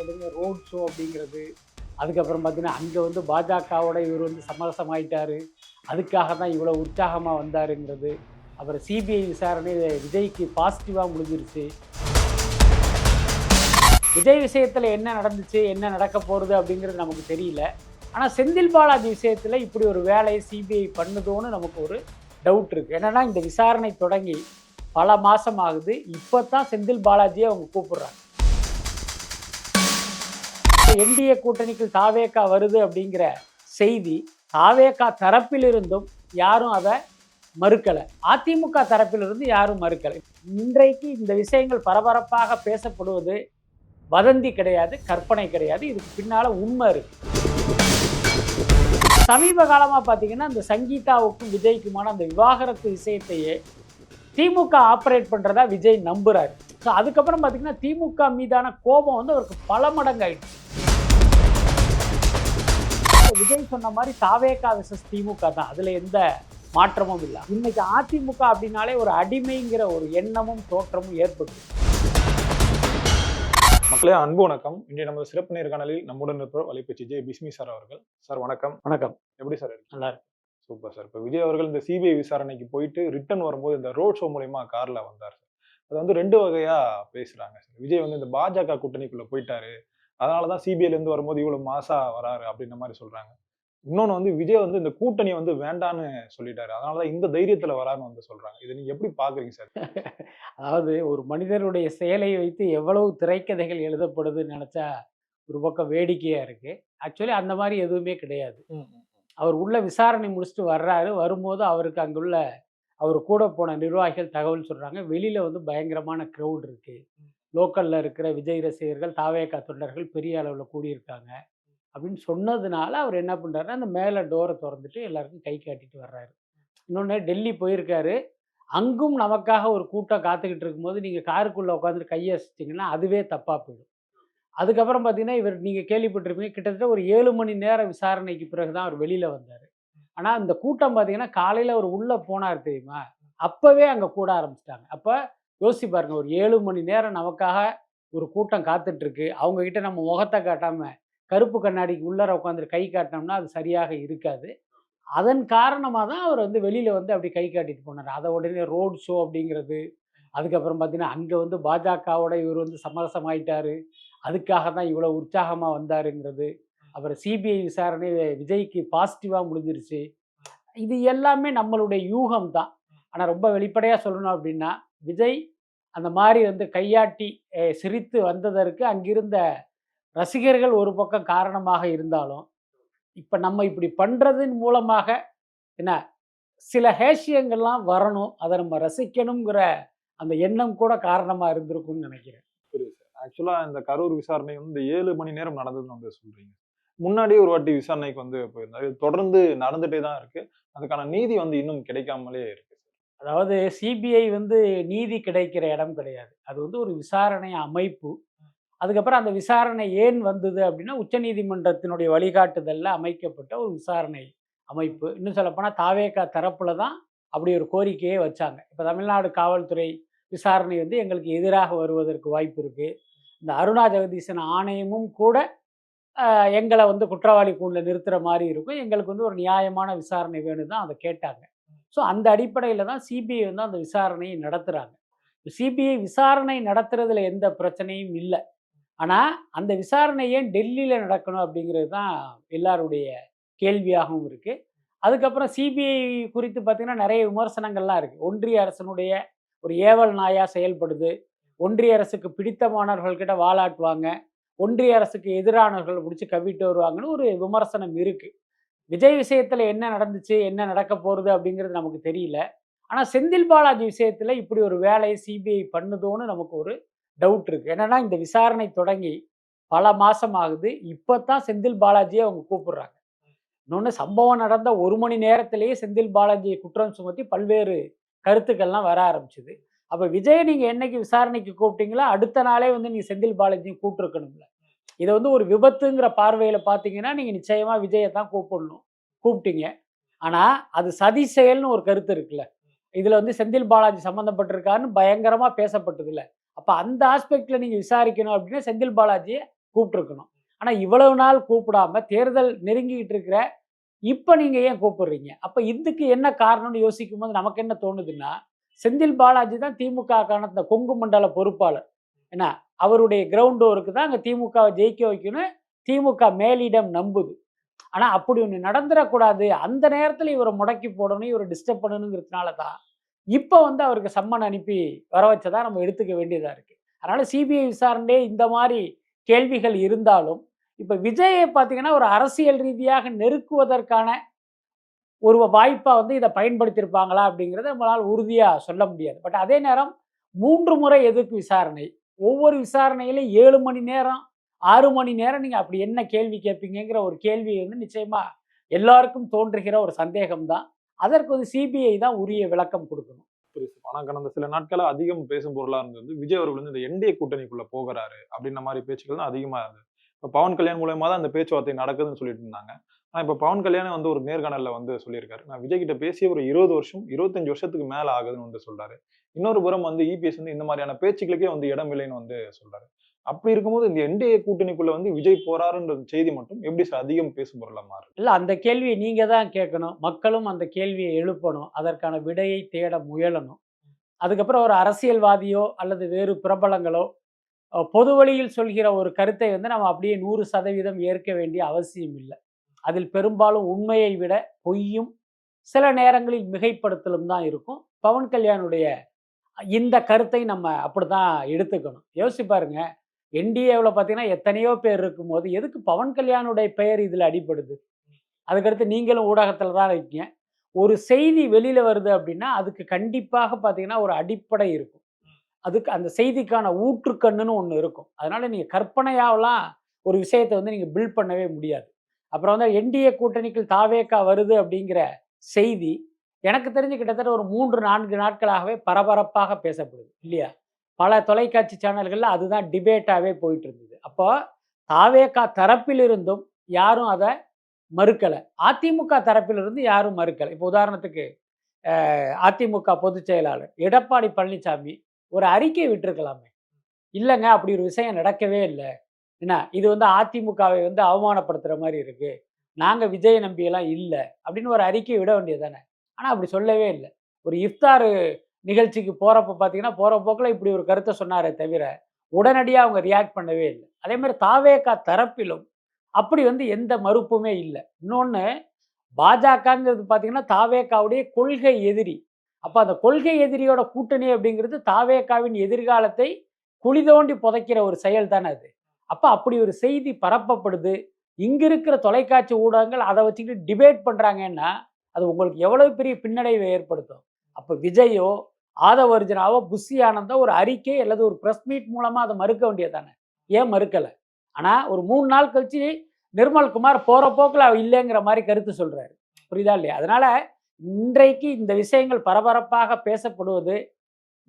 உடனே road show அப்படிங்கிறது, அதுக்கப்புறம் பார்த்தீங்கன்னா, அங்கே வந்து பாஜகவோட இவர் வந்து சமரசமாயிட்டாரு. அதுக்காக தான் இவ்வளோ உற்சாகமாக வந்தாருங்கிறது. அப்புறம் சிபிஐ விசாரணை விஜய்க்கு பாசிட்டிவாக முடிஞ்சிருச்சு. விஜய் விஷயத்தில் என்ன நடந்துச்சு, என்ன நடக்க போகிறது அப்படிங்கிறது நமக்கு தெரியல. ஆனால் செந்தில் பாலாஜி விஷயத்தில் இப்படி ஒரு வேலையை சிபிஐ பண்ணுதோன்னு நமக்கு ஒரு டவுட் இருக்குது. என்னென்னா, இந்த விசாரணை தொடங்கி பல மாதம் ஆகுது. இப்போ தான் செந்தில் பாலாஜியை அவங்க கூப்பிடுறாங்க. என்டிஏ கூட்டணிக்கு தாவேகா வருது அப்படிங்கிற செய்தி தாவேகா தரப்பிலிருந்தும் யாரும் அதை மறுக்கலை, அதிமுக தரப்பிலிருந்து யாரும் மறுக்கலை. இன்றைக்கு இந்த விஷயங்கள் பரபரப்பாக பேசப்படுவது வதந்தி கிடையாது, கற்பனை கிடையாது. இதுக்கு பின்னால் உண்மை இருக்கு. சமீப காலமாக பார்த்தீங்கன்னா, இந்த சங்கீதாவுக்கும் விஜய்க்குமான அந்த விவாகரத்து விஷயத்தையே திமுக ஆப்ரேட் பண்ணுறதா விஜய் நம்புறாரு. ஸோ அதுக்கப்புறம் பார்த்தீங்கன்னா, திமுக மீதான கோபம் வந்து அவருக்கு பல மடங்கு ஆயிடுச்சு. விஜய் சொன்ன மாதிரி தாவேகா விசஸ் திமுக தான், அதில் எந்த மாற்றமும் இல்லை. இன்னைக்கு அதிமுக அப்படின்னாலே ஒரு அடிமைங்கிற ஒரு எண்ணமும் தோற்றமும் ஏற்பட்டு. மக்களே, அன்பு வணக்கம். இன்றைய நம்ம சிறப்பு நேர்காணலில் நம்முடன் இருப்பவர் வலைப்பேச்சு ஜே பிஸ்மி சார் அவர்கள். சார் வணக்கம். வணக்கம். எப்படி சார் இருக்கு? நல்லா இருக்கு. Super sir. இப்போ விஜய் அவர்கள் இந்த சிபிஐ விசாரணைக்கு போயிட்டு ரிட்டர்ன் வரும்போது இந்த ரோட் ஷோ மூலயமா கார்ல வந்தார். அது வந்து ரெண்டு வகையா பேசுறாங்க. விஜய் வந்து இந்த பாஜக கூட்டணிக்குள்ள போயிட்டாரு, அதனாலதான் சிபிஐல இருந்து வரும்போது இவ்வளவு மாசா வராரு அப்படின்ற மாதிரி சொல்றாங்க. இன்னொன்னு வந்து விஜய் வந்து இந்த கூட்டணி வந்து வேண்டான்னு சொல்லிட்டாரு, அதனாலதான் இந்த தைரியத்துல வரான்னு வந்து சொல்றாங்க. இதை நீங்க எப்படி பாக்குறீங்க சார்? அதாவது ஒரு மனிதனுடைய செயலை வைத்து எவ்வளவு திரைக்கதைகள் எழுதப்படுதுன்னு நினைச்சா ஒரு பக்கம் வேடிக்கையா இருக்கு. ஆக்சுவலி அந்த மாதிரி எதுவுமே கிடையாது. அவர் உள்ள விசாரணை முடிச்சுட்டு வர்றாரு. வரும்போது அவருக்கு அங்குள்ள அவர் கூட போன நிர்வாகிகள் தகவல் சொல்றாங்க, வெளியில வந்து பயங்கரமான க்ரௌட் இருக்கு, லோக்கல்ல இருக்கிற விஜய் ரசிகர்கள், தாவேகா தொண்டர்கள் பெரிய அளவில் கூடியிருக்காங்க அப்படின்னு சொன்னதுனால அவர் என்ன பண்றாருன்னா, அந்த மேலே டோரை திறந்துட்டு எல்லாருக்கும் கை காட்டிட்டு வர்றாரு. இன்னொன்று, டெல்லி போயிருக்காரு. அங்கும் நமக்காக ஒரு கூட்டம் காத்துக்கிட்டு இருக்கும்போது நீங்கள் காருக்குள்ளே உட்காந்துட்டு கையை அசைச்சிங்கன்னா அதுவே தப்பாக போயிடும். அதுக்கப்புறம் பார்த்தீங்கன்னா, இவர் நீங்கள் கேள்விப்பட்டிருப்பீங்க, கிட்டத்தட்ட ஒரு 7 மணி நேர விசாரணைக்கு பிறகு தான் அவர் வெளியில் வந்தார். ஆனால் இந்த கூட்டம் பார்த்தீங்கன்னா, காலையில் அவர் உள்ளே போனார் தெரியுமா, அப்போவே அங்கே கூட ஆரம்பிச்சிட்டாங்க. அப்போ யோசிச்சு பாருங்க, ஒரு 7 மணி நேரம் நமக்காக ஒரு கூட்டம் காத்துட்ருக்கு, அவங்கக்கிட்ட நம்ம முகத்தை காட்டாமல் கருப்பு கண்ணாடிக்கு உள்ளார உட்காந்துட்டு கை காட்டினோம்னா அது சரியாக இருக்காது. அதன் காரணமாக தான் அவர் வந்து வெளியில் வந்து அப்படி கை காட்டிட்டு போனார். அதை உடனே ரோட் ஷோ அப்படிங்கிறது, அதுக்கப்புறம் பார்த்தீங்கன்னா, அங்கே வந்து பாஜகவோட இவர் வந்து சமரசமாயிட்டாரு, அதுக்காக தான் இவ்வளோ உற்சாகமாக வந்தாருங்கிறது. அப்புறம் சிபிஐ விசாரணை விஜய்க்கு பாசிட்டிவாக முடிஞ்சிருச்சு. இது எல்லாமே நம்மளுடைய யூகம் தான். ஆனால் ரொம்ப வெளிப்படையாக சொல்லணும் அப்படின்னா, விஜய் அந்த மாதிரி வந்து கையாட்டி சிரித்து வந்ததற்கு அங்கிருந்த ரசிகர்கள் ஒரு பக்கம் காரணமாக இருந்தாலும், இப்போ நம்ம இப்படி பண்ணுறதன் மூலமாக என்ன சில ஹேஷியங்கள்லாம் வரணும், அதை நம்ம ரசிக்கணுங்கிற அந்த எண்ணம் கூட காரணமாக இருந்திருக்கும்னு நினைக்கிறேன். புரியுது சார். ஆக்சுவலா இந்த கரூர் விசாரணை வந்து 7 மணி நேரம் நடந்ததுன்னு வந்து சொல்றீங்க. முன்னாடியே ஒரு வாட்டி விசாரணைக்கு வந்து போயிருந்தாரு. தொடர்ந்து நடந்துட்டே தான் இருக்கு. அதுக்கான நீதி வந்து இன்னும் கிடைக்காமலே இருக்கு. அதாவது சிபிஐ வந்து நீதி கிடைக்கிற இடம் கிடையாது. அது வந்து ஒரு விசாரணை அமைப்பு. அதுக்கப்புறம் அந்த விசாரணை ஏன் வந்தது அப்படின்னா, உச்சநீதிமன்றத்தினுடைய வழிகாட்டுதலில் அமைக்கப்பட்ட ஒரு விசாரணை அமைப்பு. இன்னும் சொல்லப்போனால் தாவேகா தரப்பில் தான் அப்படி ஒரு கோரிக்கையே வச்சாங்க. இப்போ தமிழ்நாடு காவல்துறை விசாரணை வந்து எங்களுக்கு எதிராக வருவதற்கு வாய்ப்பு இருக்குது, இந்த அருணா ஜெகதீசன் ஆணையமும் கூட எங்களை வந்து குற்றவாளி கூண்டில் நிறுத்துகிற மாதிரி இருக்கும், எங்களுக்கு வந்து ஒரு நியாயமான விசாரணை வேணும் தான் அதை கேட்டாங்க. ஸோ அந்த அடிப்படையில் தான் சிபிஐ வந்து அந்த விசாரணையை நடத்துகிறாங்க. சிபிஐ விசாரணை நடத்துறதுல எந்த பிரச்சனையும் இல்லை. ஆனால் அந்த விசாரணை ஏன் டெல்லியில் நடக்கணும் அப்படிங்கிறது தான் எல்லாருடைய கேள்வியாகவும் இருக்குது. அதுக்கப்புறம் சிபிஐ குறித்து பார்த்திங்கன்னா, நிறைய விமர்சனங்கள்லாம் இருக்குது. ஒன்றிய அரசனுடைய ஒரு ஏவல் நாயாக செயல்படுது, ஒன்றிய அரசுக்கு பிடித்தமானவர்கள்கிட்ட வாலாட்டுவாங்க, ஒன்றிய அரசுக்கு எதிரானவர்கள் பிடிச்சி கவிட்டு வருவாங்கன்னு ஒரு விமர்சனம் இருக்குது. விஜய் விஷயத்தில் என்ன நடந்துச்சு, என்ன நடக்க போகிறது அப்படிங்கிறது நமக்கு தெரியல. ஆனால் செந்தில் பாலாஜி விஷயத்தில் இப்படி ஒரு வேலையை சிபிஐ பண்ணுதோன்னு நமக்கு ஒரு டவுட் இருக்குது. என்னென்னா, இந்த விசாரணை தொடங்கி பல மாதம் ஆகுது. இப்போ தான் செந்தில் பாலாஜியை அவங்க கூப்பிடுறாங்க. இன்னொன்று, சம்பவம் நடந்த 1 மணி நேரத்திலேயே செந்தில் பாலாஜியை குற்றம் சுமத்தி பல்வேறு கருத்துக்கள்லாம் வர ஆரம்பிச்சுது. அப்போ விஜய் நீங்கள் என்னைக்கு விசாரணைக்கு கூப்பிட்டீங்களோ அடுத்த நாளே வந்து நீங்கள் செந்தில் பாலாஜியை கூப்பிட்டுருக்கணும்ல. இதை வந்து ஒரு விபத்துங்கிற பார்வையில் பார்த்தீங்கன்னா, நீங்கள் நிச்சயமாக விஜயை தான் கூப்பிட்டீங்க. ஆனால் அது சதி செயல்னு ஒரு கருத்து இருக்குல்ல, இதில் வந்து செந்தில் பாலாஜி சம்மந்தப்பட்டிருக்காருன்னு பயங்கரமாக பேசப்பட்டதில்ல. அப்போ அந்த ஆஸ்பெக்டில் நீங்கள் விசாரிக்கணும் அப்படின்னா செந்தில் பாலாஜியை கூப்பிட்டுருக்கணும். ஆனால் இவ்வளவு நாள் கூப்பிடாம தேர்தல் நெருங்கிக்கிட்டு இருக்கிற இப்போ நீங்கள் ஏன் கூப்பிடுறீங்க? அப்போ இதுக்கு என்ன காரணம்னு யோசிக்கும் போது நமக்கு என்ன தோணுதுன்னா, செந்தில் பாலாஜி தான் திமுகக்கான இந்த கொங்கு மண்டல பொறுப்பாளர். என்ன அவருடைய கிரவுண்ட் ஒர்க்கு தான் அங்கே திமுகவை ஜெயிக்க வைக்கணும் திமுக மேலிடம் நம்புது. ஆனா அப்படி ஒண்ணு நடந்துறக்கூடாது. அந்த நேரத்துல இவர முடக்கி போடணும், இவர டிஸ்டர்ப் பண்ணணுங்கிறதுனால தான், இப்ப வந்து அவருக்கு சம்மன் அனுப்பி வர வச்சதா நம்ம எடுத்துக்க வேண்டியதா இருக்கு. அதனால சிபிஐ விசாரணையிலே இந்த மாரி கேள்விகள் இருந்தாலும், இப்ப விஜயை பார்த்தீங்கன்னா, ஒரு அரசியல் ரீதியாக நெருக்குவதற்கான ஒரு வாய்ப்பா வந்து இத பயன்படுத்தியிருப்பாங்களா? அப்படிங்கிறத நம்மளால உறுதியா சொல்ல முடியாது. பட் அதே நேரம் 3 முறை எதுக்கு விசாரணை? ஒவ்வொரு விசாரணையிலும் 7 மணி நேரம், 6 மணி நேரம் நீங்க அப்படி என்ன கேள்வி கேட்பீங்கங்கிற ஒரு கேள்வி வந்து நிச்சயமா எல்லாருக்கும் தோன்றுகிற ஒரு சந்தேகம் தான். அதற்கு வந்து சிபிஐ தான் உரிய விளக்கம் குடுக்கணும். புரியுது. ஆனா கடந்த சில நாட்களா அதிகம் பேசும் பொருளா இருந்தது விஜய் அவர்கள் வந்து இந்த என்டிஏ கூட்டணிக்குள்ள போகிறாரு அப்படின்ற மாதிரி பேச்சுக்கள் தான் அதிகமா இருந்தது. இப்ப பவன் கல்யாண் மூலியமா தான் அந்த பேச்சுவார்த்தை நடக்குதுன்னு சொல்லிட்டு இருந்தாங்க. ஆனா இப்ப பவன் கல்யாண் வந்து ஒரு நேர்காணல்ல வந்து சொல்லியிருக்காரு. நான் விஜய் கிட்ட பேசி ஒரு 20 வருஷம், 25 வருஷத்துக்கு மேல ஆகுதுன்னு வந்து சொல்றாரு. இன்னொரு புறம் வந்து இபிஎஸ் வந்து இந்த மாதிரியான பேச்சுக்களுக்கே வந்து இடம் இல்லைன்னு வந்து சொல்றாரு. அப்படி இருக்கும்போது இந்த என்டிஏ கூட்டணிக்குள்ள வந்து விஜய் போறாருன்ற செய்தி மட்டும் எப்படி சார் அதிகம் பேசும் பொருளா மாறுது? இல்ல அந்த கேள்விய நீங்க தான் கேட்கணும். மக்களும் அந்த கேள்விய எழுப்பணும். அதற்கான விடையை தேட முயலணும். அதுக்கப்புறம் ஒரு அரசியல்வாதியோ அல்லது வேறு பிரபலங்களோ பொது வழியில் சொல்கிற ஒரு கருத்தை வந்து நம்ம அப்படியே 100% ஏற்க வேண்டிய அவசியம் இல்ல. அதில் பெரும்பாலும் உண்மையை விட பொய்யும், சில நேரங்களில் மிகைப்படுத்தலும் தான் இருக்கும். பவன் கல்யாணுடைய இந்த கருத்தை நம்ம அப்படித்தான் எடுத்துக்கணும். யோசிச்சு பாருங்க. என்டிஏவுல பார்த்தீங்கன்னா, எத்தனையோ பேர் இருக்கும்போது, எதுக்கு பவன் கல்யாணுடைய பெயர் இதில அடிபடுது? அதுக்கடுத்து நீங்களும் ஊடகத்தில தான் இருக்கீங்க. ஒரு செய்தி வெளியில வருது அப்படின்னா, அதுக்கு கண்டிப்பாக பார்த்தீங்கன்னா, ஒரு அடிப்படை இருக்கும். அதுக்கு அந்த செய்திக்கான ஊற்றுக்கண்ணுன்னு ஒண்ணு இருக்கும். அதனால நீங்க கற்பனையாவலாம் ஒரு விஷயத்த வந்து நீங்க பில்ட் பண்ணவே முடியாது. அப்புறம் வந்து என்டிஏ கூட்டணிக்குள் தாவேகா வருது அப்படிங்கிற செய்தி, எனக்கு தெரிஞ்சு கிட்டத்தட்ட ஒரு 3, 4 நாட்களாகவே பரபரப்பாக பேசப்படுது. இல்லையா? பல தொலைக்காட்சி சேனல்கள்ல அதுதான் டிபேட்டாவே போயிட்டு இருந்தது. அப்போ தாவேகா தரப்பிலிருந்தும் யாரும் அத மறுக்கல. அதிமுக தரப்பிலிருந்து யாரும் மறுக்கல. இப்போ உதாரணத்துக்கு அதிமுக பொதுச் செயலாளர் எடப்பாடி பழனிசாமி ஒரு அறிக்கை விட்டிருக்கலாமே. இல்லங்க அப்படி ஒரு விஷயம் நடக்கவே இல்ல. என்ன இது வந்து அதிமுகவை வந்து அவமானப்படுத்துற மாரி இருக்கு. நாங்க விஜய நம்பியெல்லாம் இல்ல. அப்படின்னு ஒரு அறிக்கை விட வேண்டியது தானே. ஆனா அப்படி சொல்லவே இல்ல. ஒரு இஃப்தார் நிகழ்ச்சிக்கு போறப்ப பார்த்தீங்கன்னா, போற போக்குல இப்படி ஒரு கருத்த சொன்னாரே தவிர, உடனடியா அவங்க ரியாக்ட் பண்ணவே இல்ல. அதே மாரி தாவேகா தரப்பிலும் அப்படி வந்து எந்த மறுப்புமே இல்ல. இன்னொன்னு பாஜகங்கிறது பார்த்தீங்கன்னா, தாவேகாவுடைய கொள்கை எதிரி. அப்ப அந்த கொள்கை எதிரியோட கூட்டணி அப்படிங்கிறது தாவேகாவின் எதிர்காலத்தை குழி தோண்டி புதைக்கிற ஒரு செயல் தானே அது. அப்ப அப்படி ஒரு செய்தி பரப்பப்படுது. இங்க இருக்கிற தொலைக்காட்சி ஊடகங்கள் அத வச்சுக்கிட்டு டிபேட் பண்றாங்கன்னா, அது உங்களுக்கு எவ்வளவு பெரிய பின்னடைவை ஏற்படுத்தும். அப்ப விஜயோ, ஆதவ அர்ஜுனாவோ, புஷி ஆனந்தோ ஒரு அறிக்கை அல்லது ஒரு பிரஸ் மீட் மூலமா அத மறுக்க வேண்டியது தானே. ஏன் மறுக்கல? ஆனா ஒரு 3 நாள் கழிச்சு நிர்மல்குமார் போற போக்குல இல்லைங்கிற மாரி கருத்து சொல்றாரு. புரியுதா இல்லையா? அதனால இன்றைக்கு இந்த விஷயங்கள் பரபரப்பாக பேசப்படுவது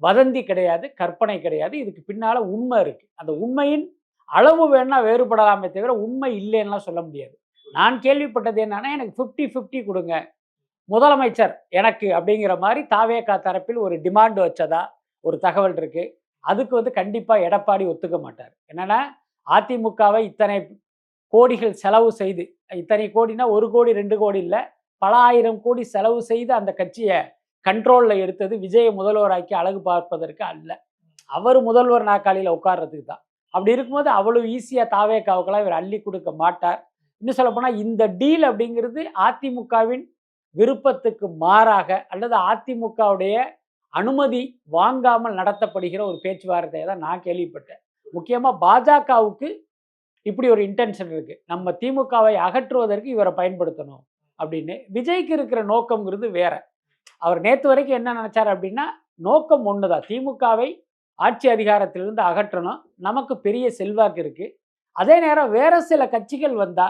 வதந்தி கிடையாது, கற்பனை கிடையாது. இதுக்கு பின்னால உண்மை இருக்கு. அந்த உண்மையின் அளவு வேணா வேறுபடலாமே தவிர, உண்மை இல்லைன்னுலாம் சொல்ல முடியாது. நான் கேள்விப்பட்டது என்னன்னா, எனக்கு 50, 50 குடுங்க. முதலமைச்சர் எனக்கு அப்படிங்கிற மாரி தாவேகா தரப்பில் ஒரு டிமாண்ட் வச்சதா ஒரு தகவல் இருக்கு. அதுக்கு வந்து கண்டிப்பா எடப்பாடி ஒத்துக்க மாட்டாரு. என்னன்னா, அதிமுகவை இத்தனை கோடிகள் செலவு செய்து, இத்தனை கோடினா 1 கோடி, 2 கோடி இல்ல. பல ஆயிரம் கோடி செலவு செய்து அந்த கட்சிய கண்ட்ரோல்ல எடுத்தது விஜய முதல்வராக்கி அழகு பார்ப்பதற்கு அல்ல. அவரு முதல்வர் நாற்காலியில உட்கார்றதுக்கு தான். அப்படி இருக்கும்போது அவ்வளவு ஈஸியா தாவேகாவுக்கெல்லாம் இவர் அள்ளி கொடுக்க மாட்டார். இன்னும் சொல்லப்போனா இந்த டீல் அப்படிங்கிறது அதிமுகவின் விருப்பத்துக்கு மாறாக அல்லது அதிமுகவுடைய அனுமதி வாங்காமல் நடத்தப்படுகிற ஒரு பேச்சுவார்த்தையை தான் நான் கேள்விப்பட்டேன். முக்கியமா பாஜகவுக்கு இப்படி ஒரு இன்டென்ஷன் இருக்கு. நம்ம திமுகவை அகற்றுவதற்கு இவரை பயன்படுத்தணும் அப்படின்னு. விஜய்க்கு இருக்கிற நோக்கம்ங்கிறது வேற. அவர் நேத்து வரைக்கும் என்ன நினைச்சாரு அப்படின்னா, நோக்கம் ஒண்ணுதான். திமுகவை ஆட்சி அதிகாரத்திலிருந்து அகற்றணும். நமக்கு பெரிய செல்வாக்கு இருக்கு. அதே நேரம் வேற சில கட்சிகள் வந்தா,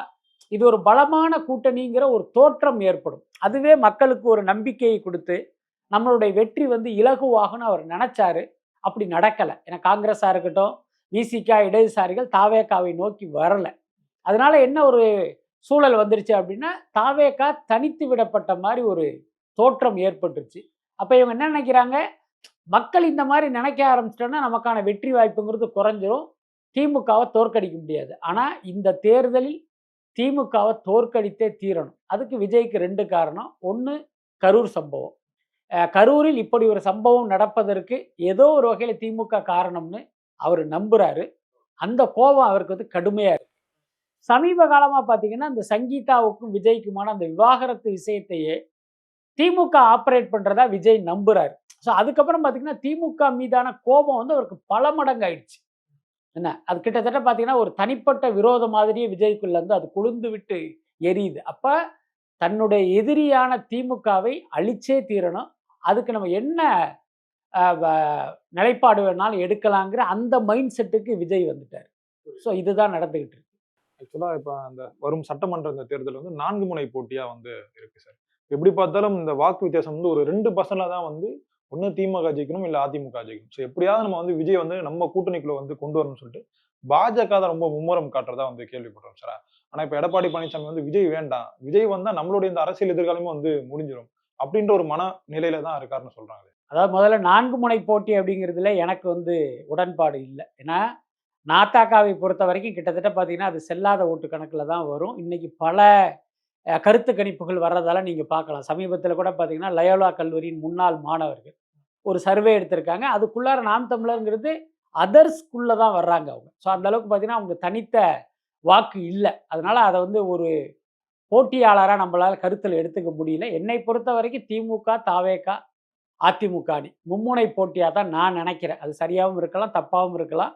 இது ஒரு பலமான கூட்டணிங்கிற ஒரு தோற்றம் ஏற்படும். அதுவே மக்களுக்கு ஒரு நம்பிக்கையை குடுத்து, நம்மளுடைய வெற்றி வந்து இலகுவாகும்னு அவர் நினைச்சாரு. அப்படி நடக்கல. ஏன்னா காங்கிரஸா இருக்கட்டும், விசிக, இடதுசாரிகள் தாவேகாவை நோக்கி வரல. அதனால என்ன ஒரு சூழல் வந்துருச்சு அப்படின்னா, தாவேகா தனித்து விடப்பட்ட மாரி ஒரு தோற்றம் ஏற்பட்டுருச்சு. அப்ப இவங்க என்ன நினைக்கிறாங்க, மக்கள் இந்த மாரி நினைக்க ஆரம்பிச்சுட்டோம்னா, நமக்கான வெற்றி வாய்ப்புங்கிறது குறைஞ்சிரும். திமுகவை தோற்கடிக்க முடியாது. ஆனா இந்த தேர்தலில் திமுகவை தோற்கடித்தே தீரணும். அதுக்கு விஜய்க்கு 2 காரணம். 1 கரூர் சம்பவம். கரூரில் இப்படி ஒரு சம்பவம் நடப்பதற்கு ஏதோ ஒரு வகையில திமுக காரணம்னு அவரு நம்புறாரு. அந்த கோபம் அவருக்கு வந்து கடுமையா இருக்கு. சமீப காலமா பார்த்தீங்கன்னா, இந்த சங்கீதாவுக்கும் விஜய்க்குமான அந்த விவாகரத்து விஷயத்தையே திமுக ஆப்பரேட் பண்றதா விஜய் நம்புறாரு. ஸோ அதுக்கப்புறம் பார்த்தீங்கன்னா, திமுக மீதான கோபம் வந்து அவருக்கு பல மடங்கு ஆயிடுச்சு. என்ன? அது கிட்டத்தட்ட பார்த்தீங்கன்னா, ஒரு தனிப்பட்ட விரோதம் மாதிரியே விஜய்க்குள்ள இருந்து அது கொழுந்து விட்டு எரியுது. அப்ப தன்னுடைய எதிரியான திமுகவை அழிச்சே தீரணும். அதுக்கு நம்ம என்ன அ வ நிலைப்பாடு வேணாலும் எடுக்கலாங்கிற அந்த மைண்ட் செட்டுக்கு விஜய் வந்துட்டாரு. ஸோ இதுதான் நடந்துகிட்டு இருக்கு. ஆக்சுவலா இப்ப அந்த வரும் சட்டமன்ற இந்த தேர்தல் வந்து 4 முனை போட்டியா வந்து இருக்கு சார். எப்படி பார்த்தாலும் இந்த வாக்கு வித்தியாசம் வந்து ஒரு 2% தான் வந்து ஒண்ணு திமுக ஜெயிக்கணும், இல்ல அதிமுக ஜெயிக்கணும். ஸோ எப்படியாவது நம்ம வந்து விஜய் வந்து நம்ம கூட்டணிக்குள்ள வந்து கொண்டு வரணும்னு சொல்லிட்டு பாஜக தான் ரொம்ப மும்முரம் காட்டுறதா வந்து கேள்விப்படுறோம் சார். ஆனா இப்ப எடப்பாடி பழனிசாமி வந்து விஜய் வேண்டாம். விஜய் வந்தா நம்மளுடைய இந்த அரசியல் எதிர்காலமே வந்து முடிஞ்சிரும். அப்படின்ற ஒரு மனநிலையில தான் இருக்காருன்னு சொல்றாங்க. அதாவது முதல்ல 4 முனை போட்டி அப்படிங்கிறதுல எனக்கு வந்து உடன்பாடு இல்ல. ஏன்னா, நாத்தாக்காவை பொறுத்தவரைக்கும் கிட்டத்தட்ட பார்த்தீங்கன்னா, அது செல்லாத ஓட்டு கணக்குல தான் வரும். இன்னைக்கு பல கருத்து கணிப்புகள் வர்றதால நீங்க பார்க்கலாம். சமீபத்தில கூட பார்த்தீங்கன்னா, லயோலா கல்லூரியின் முன்னாள் மாணவர்கள் ஒரு சர்வே எடுத்திருக்காங்க. அதுக்குள்ளார நாம் தமிழர்ங்கிறது அதர்ஸ்க்குள்ள தான் வர்றாங்க அவங்க. ஸோ அந்த அளவுக்கு பார்த்தீங்கன்னா, அவங்க தனித்த வாக்கு இல்ல. அதனால அத வந்து ஒரு போட்டியாளரா நம்மளால கருத்துல எடுத்துக்க முடியல. என்னை பொறுத்தவரைக்கும் திமுக, தாவேகா, அதிமுக அணி மும்முனை போட்டியா தான் நான் நினைக்கிறேன். அது சரியாவும் இருக்கலாம், தப்பாவும் இருக்கலாம்.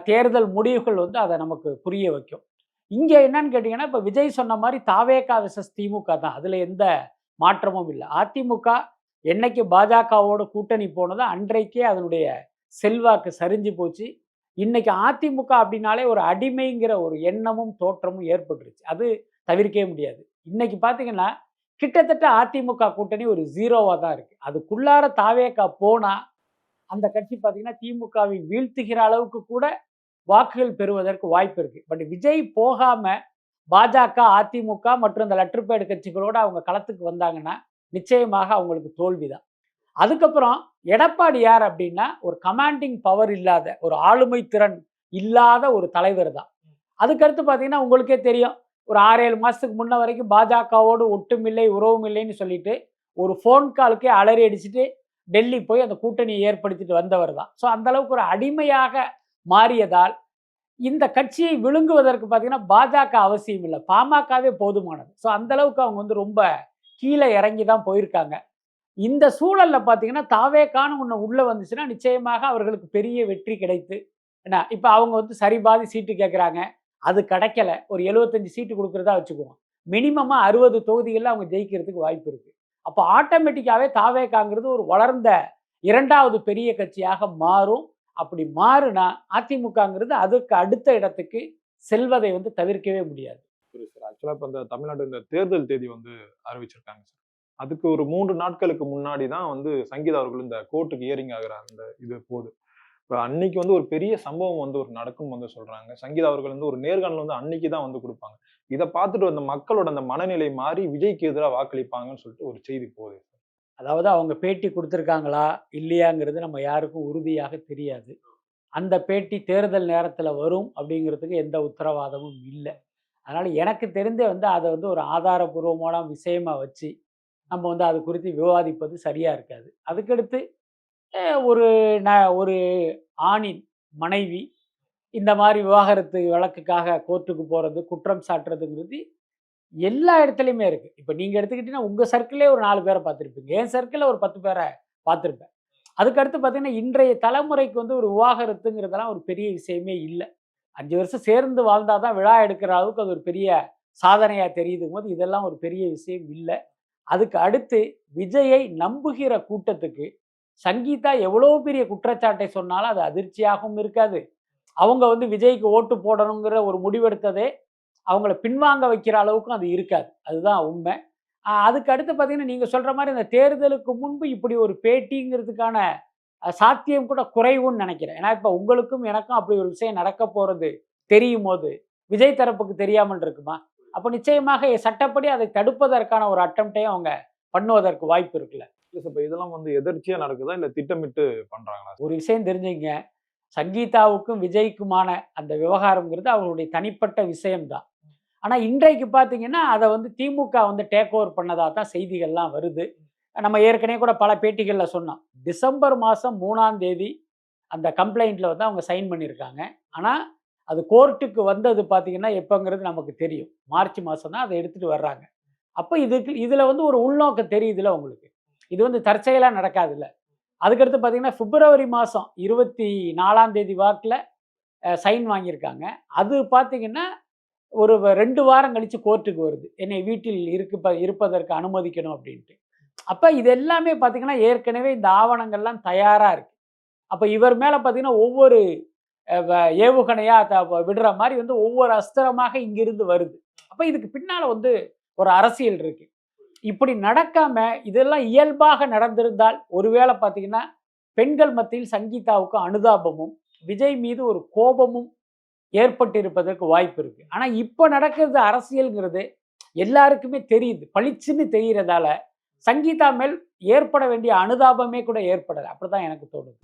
தேர்தல் முடிவுகள் வந்து அத நமக்கு புரிய வைக்கும். இங்க என்னன்னு கேட்டீங்கன்னா, இப்ப விஜய் சொன்ன மாரி தாவேகா வெர்சஸ் திமுக தான். அதுல எந்த மாற்றமும் இல்ல. அதிமுக என்னைக்கு பாஜகவோட கூட்டணி போனதோ அன்றைக்கே அதனுடைய செல்வாக்கு சரிஞ்சு போச்சு. இன்னைக்கு அதிமுக அப்படின்னாலே ஒரு அடிமைங்கிற ஒரு எண்ணமும், தோற்றமும் ஏற்பட்டுருச்சு. அது தவிர்க்கவே முடியாது. இன்னைக்கு பார்த்தீங்கன்னா, கிட்டத்தட்ட அதிமுக கூட்டணி ஒரு 0வா தான் இருக்கு. அதுக்குள்ளார தாவேகா போனா, அந்த கட்சி பார்த்தீங்கன்னா, திமுகவை வீழ்த்துகிற அளவுக்கு கூட வாக்குகள் பெறுவதற்கு வாய்ப்பு இருக்கு. பட் விஜய் போகாம பாஜக, அதிமுக மற்றும் இந்த லட்றுப்பேடு கட்சிகளோட அவங்க களத்துக்கு வந்தாங்கன்னா, நிச்சயமாக அவங்களுக்கு தோல்விதான். அதுக்கப்புறம் எடப்பாடி யார் அப்படின்னா, ஒரு கமாண்டிங் பவர் இல்லாத, ஒரு ஆளுமை திறன் இல்லாத ஒரு தலைவர் தான். அதுக்கடுத்து பார்த்தீங்கன்னா, உங்களுக்கே தெரியும். ஒரு 6, 7 மாசத்துக்கு முன்ன வரைக்கும் பாஜகவோடு ஒட்டுமில்லை, உறவும் இல்லைன்னு சொல்லிட்டு, ஒரு ஃபோன் காலுக்கே அலறி அடிச்சுட்டு, டெல்லி போய் அந்த கூட்டணியை ஏற்படுத்திட்டு வந்தவர் தான். ஸோ அந்த அளவுக்கு ஒரு அடிமையாக மாறியதால், இந்த கட்சியை விழுங்குவதற்கு பார்த்தீங்கன்னா, பாஜக அவசியம் இல்ல. பாமகவே போதுமானது. ஸோ அந்த அளவுக்கு அவங்க வந்து ரொம்ப கீழ இறங்கி தான் போயிருக்காங்க. இந்த சூழல்ல பார்த்தீங்கன்னா, தாவேகான்னு ஒண்ணு உள்ள வந்துச்சுன்னா, நிச்சயமாக அவர்களுக்கு பெரிய வெற்றி கிடைத்து, என்ன இப்ப அவங்க வந்து சரிபாதி சீட்டு கேட்குறாங்க. அது கிடைக்கல. ஒரு 75 சீட்டு குடுக்கிறதா வச்சுக்குவோம். மினிமமா 60 தொகுதிகள்ல அவங்க ஜெயிக்கிறதுக்கு வாய்ப்பு இருக்கு. அப்ப ஆட்டோமேட்டிக்காவே தாவேகாங்கிறது ஒரு வளர்ந்த 2வது பெரிய கட்சியாக மாறும். அப்படி மாறுனா, அதிமுகங்கிறது அதுக்கு அடுத்த இடத்துக்கு செல்வதை வந்து தவிர்க்கவே முடியாது. புரியுது சார். ஆக்சுவலா இப்ப இந்த தமிழ்நாடு இந்த தேர்தல் தேதி வந்து அறிவிச்சிருக்காங்க சார். அதுக்கு ஒரு 3 நாட்களுக்கு முன்னாடி தான் வந்து சங்கீதா அவர்கள் இந்த கோர்ட்டுக்கு ஹியரிங் ஆகுற அந்த இது போது. இப்ப அன்னைக்கு வந்து ஒரு பெரிய சம்பவம் வந்து ஒரு நடக்கும்னு வந்து சொல்றாங்க. சங்கீதா அவர்கள் வந்து ஒரு நேர்காணல் வந்து அன்னைக்கு தான் வந்து குடுப்பாங்க. இத பார்த்துட்டு அந்த மக்களோட அந்த மனநிலை மாறி விஜய்க்கு எதிரா வாக்களிப்பாங்கன்னு சொல்லிட்டு ஒரு செய்தி போகுது. அதாவது அவங்க பேட்டி குடுத்துருக்காங்களா? இல்லையாங்கிறது நம்ம யாருக்கும் உறுதியாக தெரியாது. அந்த பேட்டி தேர்தல் நேரத்தில வரும் அப்படிங்கிறதுக்கு எந்த உத்தரவாதமும் இல்ல. அதனால எனக்கு தெரிந்தே வந்து அத வந்து ஒரு ஆதாரபூர்வமான விஷயமா வச்சு, நம்ம வந்து அது குறித்து விவாதிப்பது சரியா இருக்காது. அதுக்கடுத்து அ ஒரு ந ஒரு ஆணின் மனைவி இந்த மாரி விவாகரத்து வழக்குக்காக கோர்ட்டுக்கு போறது, குற்றம் சாட்டுறதுங்கிறது எல்லா இடத்துலயுமே இருக்கு. இப்ப நீங்க எடுத்துக்கிட்டீங்கன்னா, உங்க சர்க்கிள்லயே ஒரு 4 பேர பார்த்திருப்பீங்க. என் சர்க்கிள்ல ஒரு 10 பேர பார்த்திருப்பேன். அதுக்கு அடுத்து பார்த்தீங்கன்னா, இன்றைய தலைமுறைக்கு வந்து ஒரு விவாகரத்துங்கிறதெல்லாம் ஒரு பெரிய விஷயமே இல்ல. 5 வருஷம் சேர்ந்து வாழ்ந்தா தான் விழா எடுக்கிற அளவுக்கு அது ஒரு பெரிய சாதனையா தெரியுதுங்கும்போது, இதெல்லாம் ஒரு பெரிய விஷயம் இல்ல. அதுக்கு அடுத்து விஜயை நம்புகிற கூட்டத்துக்கு, சங்கீதா எவ்வளோ பெரிய குற்றச்சாட்டை சொன்னாலும் அது அதிர்ச்சியாகவும் இருக்காது. அவங்க வந்து விஜய்க்கு ஓட்டு போடணுங்கிற ஒரு முடிவெடுத்ததே, அவங்கள பின்வாங்க வைக்கிற அளவுக்கும் அது இருக்காது. அதுதான் உண்மை. அதுக்கு அடுத்து பார்த்தீங்கன்னா, நீங்க சொல்ற மாரி இந்த தேர்தலுக்கு முன்பு இப்படி ஒரு பேட்டிங்கிறதுக்கான சாத்தியம் கூட குறைவுன்னு நெனைக்கிறேன். ஏன்னா, இப்ப உங்களுக்கும் எனக்கும் அப்படி ஒரு விஷயம் நடக்க போறது தெரியும்போது, விஜய் தரப்புக்கு தெரியாமல் இருக்குமா? அப்ப நிச்சயமாக சட்டப்படி அதை தடுப்பதற்கான ஒரு அட்டெம்ப்டையும் அவங்க பண்ணுவதற்கு வாய்ப்பு இருக்குல்ல. இல்ல சார், இப்ப இதெல்லாம் வந்து எதர்ச்சியா நடக்குதா? இல்ல திட்டமிட்டு பண்றாங்களா? ஒரு விஷயம் தெரிஞ்சுக்கங்க. சங்கீதாவுக்கும் விஜய்க்குமான அந்த விவகாரம்ங்கிறது அவங்களுடைய தனிப்பட்ட விஷயம்தான். ஆனால் இன்றைக்கு பார்த்தீங்கன்னா அதை வந்து திமுக வந்து டேக் ஓவர் பண்ணதாக தான் செய்திகள்லாம் வருது. நம்ம ஏற்கனவே கூட பல பேட்டிகளில் சொன்னோம். டிசம்பர் மாதம் 3ஆம் தேதி அந்த கம்ப்ளைண்ட்டில் வந்து அவங்க சைன் பண்ணியிருக்காங்க. ஆனால் அது கோர்ட்டுக்கு வந்தது பார்த்தீங்கன்னா எப்போங்கிறது நமக்கு தெரியும். மார்ச் மாதம் தான் அதை எடுத்துகிட்டு வர்றாங்க. அப்போ இதில் வந்து ஒரு உள்நோக்கம் தெரியுதுல்ல உங்களுக்கு. இது வந்து தற்செயலாக நடக்காதுல்ல. அதுக்கடுத்து பார்த்தீங்கன்னா பிப்ரவரி மாதம் 24ஆம் தேதி வாக்கில் சைன் வாங்கியிருக்காங்க. அது பார்த்தீங்கன்னா ஒரு 2 வாரம் கழித்து கோர்ட்டுக்கு வருது. என்னை வீட்டில் இருப்பதற்கு அனுமதிக்கணும் அப்படின்ட்டு. அப்போ இது எல்லாமே பார்த்தீங்கன்னா ஏற்கனவே இந்த ஆவணங்கள்லாம் தயாராக இருக்கு. அப்போ இவர் மேலே பார்த்தீங்கன்னா ஒவ்வொரு ஏவுகணையாக விடுற மாதிரி வந்து ஒவ்வொரு அஸ்திரமாக இங்கிருந்து வருது. அப்போ இதுக்கு பின்னால் வந்து ஒரு அரசியல் இருக்கு. இப்படி நடக்காம இதெல்லாம் இயல்பாக நடந்திருந்தால் ஒருவேளை பார்த்தீங்கன்னா பெண்கள் மத்தியில் சங்கீதாவுக்கு அனுதாபமும் விஜய் மீது ஒரு கோபமும் ஏற்பட்டிருப்பதற்கு வாய்ப்பு இருக்கு. ஆனால் இப்போ நடக்கிறது அரசியல்ங்கிறது எல்லாருக்குமே தெரியுது, பளிச்சுன்னு தெரிகிறதால சங்கீதா மேல் ஏற்பட வேண்டிய அனுதாபமே கூட ஏற்படலை. அப்படிதான் எனக்கு தோணுது.